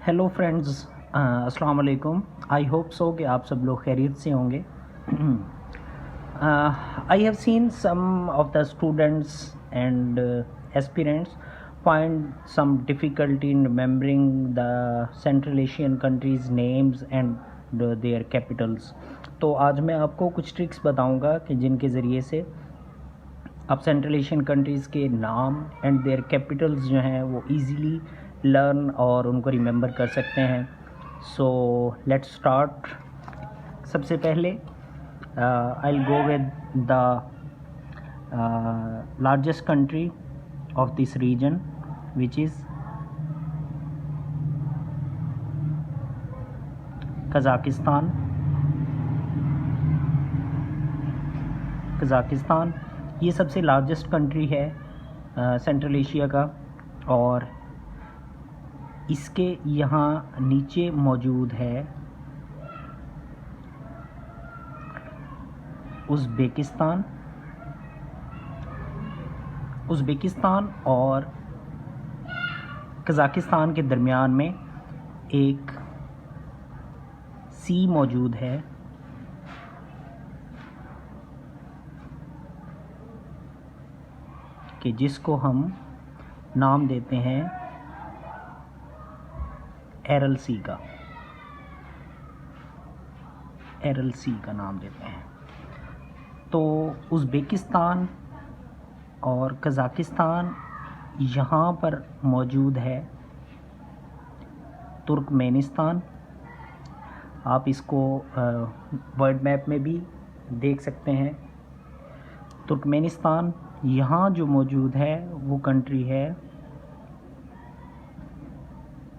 Hello friends, अस्सलाम वालेकुम। I hope so कि आप सब लोग खैरियत से होंगे। I have seen some of the students and aspirants find some difficulty in remembering the Central Asian countries names and their capitals। तो आज मैं आपको कुछ ट्रिक्स बताऊंगा कि जिनके ज़रिए से आप सेंट्रल एशियन कंट्रीज़ के नाम एंड देयर कैपिटल्स जो हैं वो इजीली लर्न और उनको रिमेंबर कर सकते हैं। So let's start. सबसे पहले I will go with the largest country of this region which is Kazakhstan. Kazakhstan ये सबसे लार्जेस्ट कंट्री है सेंट्रल एशिया का, और इसके यहाँ नीचे मौजूद है उज़्बेकिस्तान। उज़्बेकिस्तान और कज़ाकिस्तान के दरमियान में एक सी मौजूद है कि जिसको हम नाम देते हैं एरल सी का। एरल सी का नाम देते हैं। तो उज़्बेकिस्तान और कज़ाकिस्तान यहाँ पर मौजूद है तुर्कमेनिस्तान। आप इसको वर्ल्ड मैप में भी देख सकते हैं। तुर्कमेनिस्तान यहाँ जो मौजूद है वो कंट्री है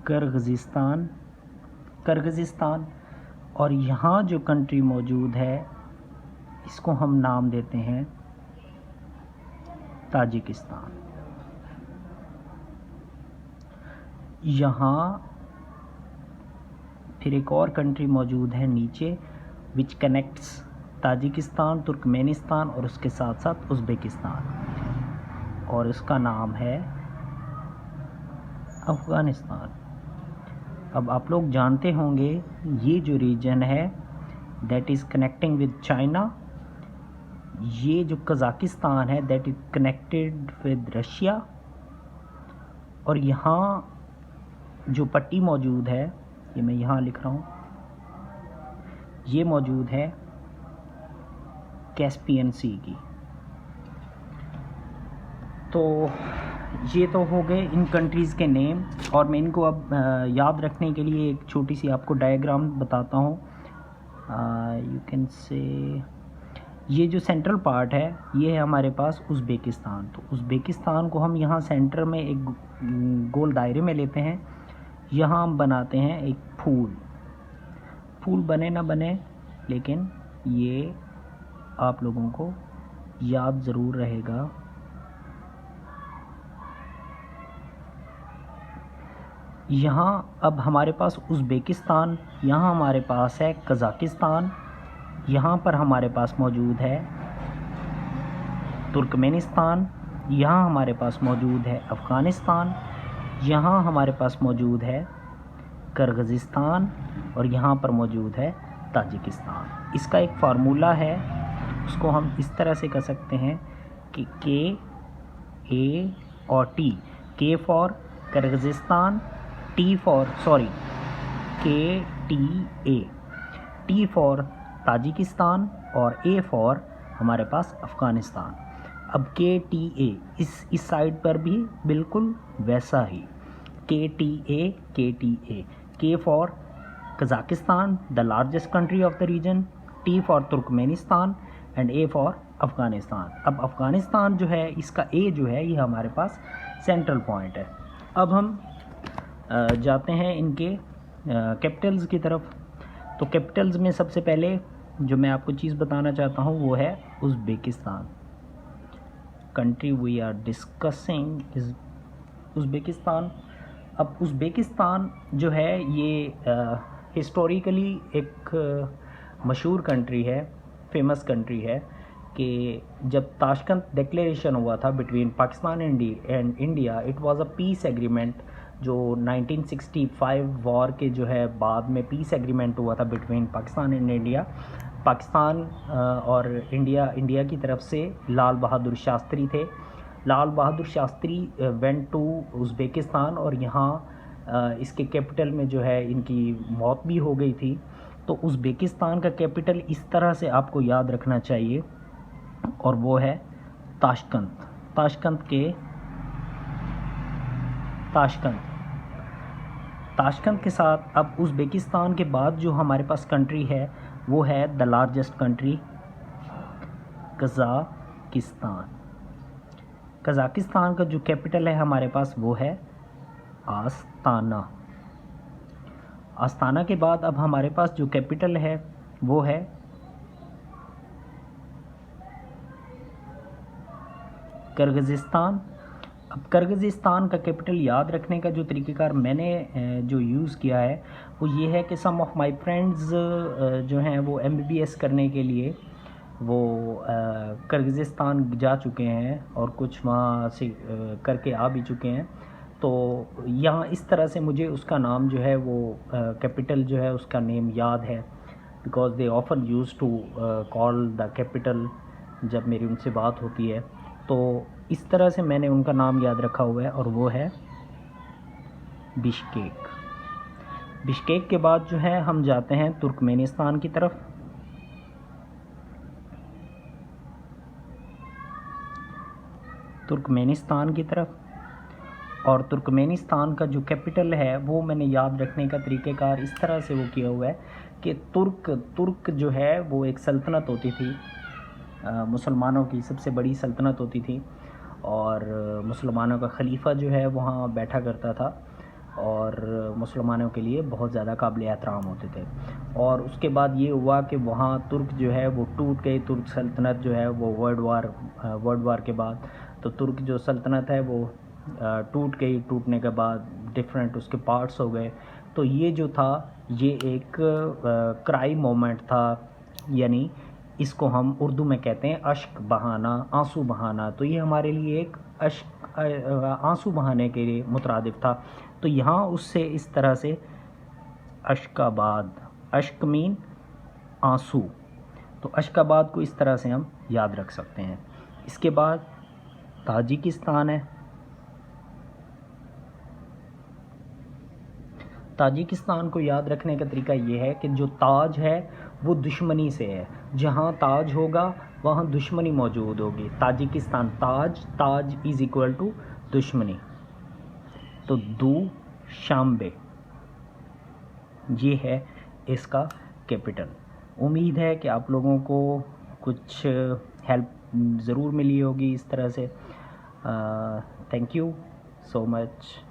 किर्गिज़िस्तान। और यहाँ जो कंट्री मौजूद है इसको हम नाम देते हैं ताजिकिस्तान। यहाँ फिर एक और कंट्री मौजूद है नीचे विच कनेक्ट्स ताजिकिस्तान, तुर्कमेनिस्तान और उसके साथ साथ उज़्बेकिस्तान, और उसका नाम है अफ़गानिस्तान। अब आप लोग जानते होंगे ये जो रीजन है that is connecting with China. ये जो कज़ाकिस्तान है that is connected with Russia. और यहाँ जो पट्टी मौजूद है, ये मैं यहाँ लिख रहा हूँ, ये मौजूद है कैस्पियन सी की। तो ये तो हो गए इन कंट्रीज़ के नेम, और मैं इनको अब याद रखने के लिए एक छोटी सी आपको डायग्राम बताता हूँ। यू कैन से ये जो सेंट्रल पार्ट है ये है हमारे पास उज़्बेकिस्तान। तो उज़्बेकिस्तान को हम यहाँ सेंटर में एक गोल दायरे में लेते हैं। यहाँ हम बनाते हैं एक फूल बने ना बने, लेकिन ये आप लोगों को याद ज़रूर रहेगा। यहाँ अब हमारे पास उज़्बेकिस्तान, यहाँ हमारे पास है कज़ाकिस्तान, यहाँ पर हमारे पास मौजूद है तुर्कमेनिस्तान, यहाँ हमारे पास मौजूद है अफ़गानिस्तान, यहाँ हमारे पास मौजूद है किर्गिज़िस्तान, और यहाँ पर मौजूद है ताजिकिस्तान। इसका एक फार्मूला है, उसको हम इस तरह से कर सकते हैं कि के ए और टी, के फॉर किर्गिज़िस्तान, के T A, T for Tajikistan और ए फॉर हमारे पास अफ़गानिस्तान। अब के टी ए इस साइड पर भी बिल्कुल वैसा ही, के T A, K for Kazakhstan the largest country of the region, T for Turkmenistan and A for Afghanistan. अब अफ़गानिस्तान जो है इसका ए जो है ये हमारे पास सेंट्रल पॉइंट है। अब हम जाते हैं इनके कैपिटल्स की तरफ। तो कैपिटल्स में सबसे पहले जो मैं आपको चीज़ बताना चाहता हूँ वो है Uzbekistan. Country we are discussing is Uzbekistan. अब उज़्बेकिस्तान जो है ये हिस्टोरिकली एक मशहूर कंट्री है, फेमस कंट्री है, कि जब ताशकंद डिक्लेरेशन हुआ था between Pakistan and India, it was a piece agreement जो 1965 वॉर के जो है बाद में पीस एग्रीमेंट हुआ था between Pakistan and India, Pakistan और इंडिया की तरफ से लाल बहादुर शास्त्री थे। Lal Bahadur Shastri went to Uzbekistan और यहाँ इसके कैपिटल में जो है इनकी मौत भी हो गई थी। तो उज़्बेकिस्तान का कैपिटल इस तरह से आपको याद रखना चाहिए और वो है ताशकंद। ताशकंद के साथ अब उज़्बेकिस्तान के बाद जो हमारे पास कंट्री है वो है द लार्जेस्ट कंट्री कज़ाकिस्तान का जो कैपिटल है हमारे पास वो है आस्ताना के बाद अब हमारे पास जो कैपिटल है वो है किर्गिज़स्तान। अब किर्गिज़स्तान का कैपिटल याद रखने का जो तरीक़ेकार मैंने जो यूज़ किया है वो ये है कि सम ऑफ़ माय फ्रेंड्स जो हैं वो MBBS करने के लिए वो किर्गिज़स्तान जा चुके हैं और कुछ वहाँ से करके आ भी चुके हैं। तो यहाँ इस तरह से मुझे उसका नाम जो है वो कैपिटल जो है उसका नेम याद है, because they often use to call the capital जब मेरी उनसे बात होती है। तो इस तरह से मैंने उनका नाम याद रखा हुआ है और वो है बिश्केक के बाद जो है हम जाते हैं तुर्कमेनिस्तान की तरफ। और तुर्कमेनिस्तान का जो कैपिटल है वो मैंने याद रखने का तरीक़ेकार इस तरह से वो किया हुआ है कि तुर्क जो है वो एक सल्तनत होती थी, मुसलमानों की सबसे बड़ी सल्तनत होती थी और मुसलमानों का खलीफा जो है वहाँ बैठा करता था और मुसलमानों के लिए बहुत ज़्यादा काबिल एहतराम होते थे। और उसके बाद ये हुआ कि वहाँ तुर्क जो है वो टूट गई, तुर्क सल्तनत जो है वो वर्ल्ड वार के बाद तो तुर्क जो सल्तनत है वो टूट गई। टूटने के बाद डिफरेंट उसके पार्ट्स हो गए। तो ये जो था ये एक क्राई मोमेंट था, यानी इसको हम उर्दू में कहते हैं अश्क बहाना, आंसू बहाना। तो ये हमारे लिए एक आंसू बहाने के लिए मुतरादिफ था। तो यहाँ उससे इस तरह से अश्काबाद, अश्क मीन आंसू, तो अश्काबाद को इस तरह से हम याद रख सकते हैं। इसके बाद ताजिकिस्तान है। ताजिकिस्तान को याद रखने का तरीका ये है कि जो ताज है वो दुश्मनी से है, जहाँ ताज होगा वहाँ दुश्मनी मौजूद होगी। ताजिकिस्तान, ताज इज़ इक्वल टू दुश्मनी। तो दुशांबे ये है इसका कैपिटल। उम्मीद है कि आप लोगों को कुछ हेल्प ज़रूर मिली होगी इस तरह से। Thank you so much.